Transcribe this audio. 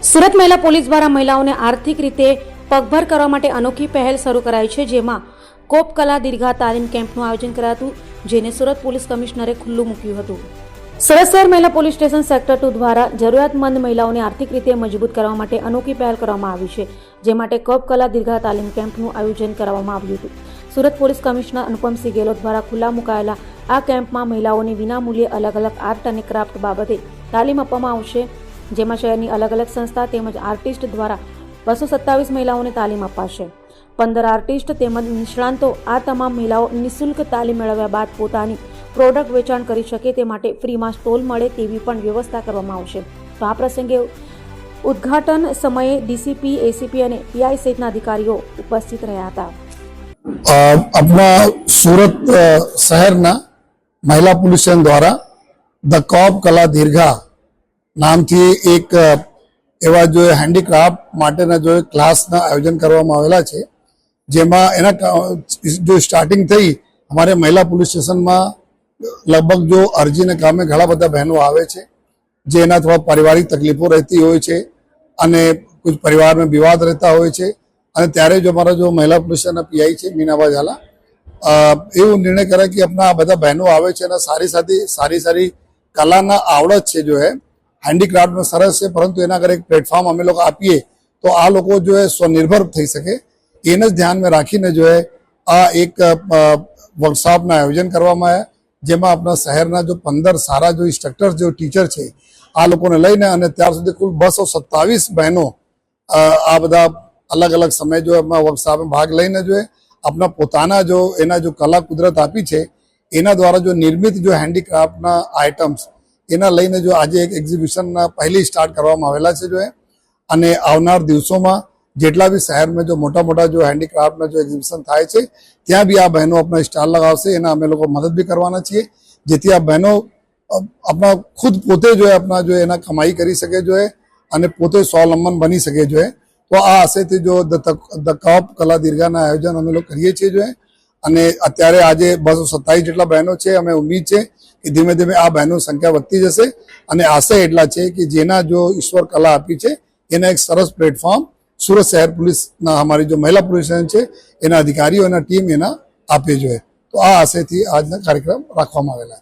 સુરત મહિલા પોલીસ દ્વારા મહિલાઓને આર્થિક રીતે પગભર કરવા માટે અનોખી પહેલ શરૂ કરાઈ છે, જેમાં કોપ કલા દીર્ઘા તાલીમ કેમ્પનું આયોજન કરાયું, જેને સુરત પોલીસ કમિશનરે ખુલ્લું મૂક્યું હતું. સુરત શહેર મહિલા પોલીસ સ્ટેશન સેક્ટર 2 દ્વારા જરૂરિયાતમંદ મહિલાઓને આર્થિક રીતે મજબૂત કરવા માટે અનોખી પહેલ કરવામાં આવી છે, જે માટે કોપ કલા દીર્ઘા તાલીમ કેમ્પનું આયોજન કરવામાં આવ્યું હતું. સુરત પોલીસ કમિશનર અનુપમસિંહ ગેહલોત દ્વારા ખુલ્લા મુકાયેલા આ કેમ્પમાં મહિલાઓને વિનામૂલ્યે અલગ અલગ આર્ટ અને ક્રાફ્ટ બાબતે તાલીમ આપવામાં આવશે, જેમાં શહેરની અલગ અલગ સંસ્થા તેમજ આર્ટિસ્ટ દ્વારા 227 મહિલાઓને તાલીમ અપાશે. 15 આર્ટિસ્ટ તેમજ નિષ્ણાંતો આ તમામ મહિલાઓ નિઃશુલ્ક તાલીમ મેળવ્યા બાદ પોતાની પ્રોડક્ટ વેચાણ કરી શકે તે માટે ફ્રીમાં સ્ટોલ મળે તેવી પણ વ્યવસ્થા કરવામાં આવશે. તો આ પ્રસંગે ઉદ્ઘાટન સમયે ડીસીપી, એસીપી અને પીઆઈ સહિતના અધિકારીઓ ઉપસ્થિત રહ્યા હતા. अपना सूरत शहरना महिला पुलिस स्टेशन द्वारा द कॉप कला दीर्घा नामथी एक एवा जो हेन्डीक्राफ्ट माटेना जो क्लासना आयोजन करवामां आवेला छे, जेमां एना जो स्टार्टिंग थई हमारे महिला पुलिस स्टेशन में लगभग जो अरजी ने कामे घणा बधा बहनों आवे छे, जेना थोड़ा पारिवारिक तकलीफों रहती होय छे अने कुछ परिवार में विवाद रहता होय छे, અને ત્યારે જો અમારા જો મહિલા પુલિસ સ્ટેશનના પીઆઈ છે મીનાબા ઝાલા એવો નિર્ણય કરે કે આપણા આ બધા બહેનો આવે છે અને સારી કલાના આવડત છે જો હે હેન્ડીક્રાફ્ટમાં સરસ છે, પરંતુ એના આગળ એક પ્લેટફોર્મ અમે લોકો આપીએ તો આ લોકો જો હે સ્વનિર્ભર થઈ શકે, એને જ ધ્યાનમાં રાખીને જો હે આ એક વર્કશોપના આયોજન કરવામાં આવ્યા, જેમાં આપણા શહેરના જો 15 સારા જો ઇન્સ્ટ્રક્ટર જો ટીચર છે આ લોકોને લઈને અને ત્યાર સુધી કુલ 227 બહેનો આ બધા अलग अलग समय जो अपना वर्कशॉप में भाग लेने जो है अपना पोताना जो एना जो कला कुदरत आपी है एना द्वारा जो निर्मित जो हेन्डीक्राफ्ट ना आइटम्स एना लईने जो आज एक एक्जिबिशन पहली स्टार्ट करवामां आवेला छे जो है अने आवनार दिवसों जेटला भी शहर में जो मोटा मोटा जो हेन्डीक्राफ्ट ना जो एक्जिबिशन थाय छे त्यां भी आ बहनों अपना स्टॉल लगावशे, एना अमे लोको मदद भी करवाना छीए, जेथी आ बहनों अपना खुद पोते जो है अपना जो एना कमाई करी सके जो है अने पोते स्वावलंबन बनी सके जो है. तो आ आशयथी जो द कॉप कला दीर्घाना आयोजन अमे लोग करीए छीए जो है अने अत्यारे आजे 227 जेटला बहनों छे. अमे उम्मीद छे कि धीमे धीमे आ बहनों संख्या वधती जशे अने आशय एटला छे कि जेना जो ईश्वर कला आपी छे एना एक सरस प्लेटफॉर्म सूरत शहर पुलिस ना हमारी जो महिला पुलिस स्टेशन छे एना अधिकारीओ एना टीम एना आपे जो है. तो आ आशयथी आजना कार्यक्रम राखवामां आवेला.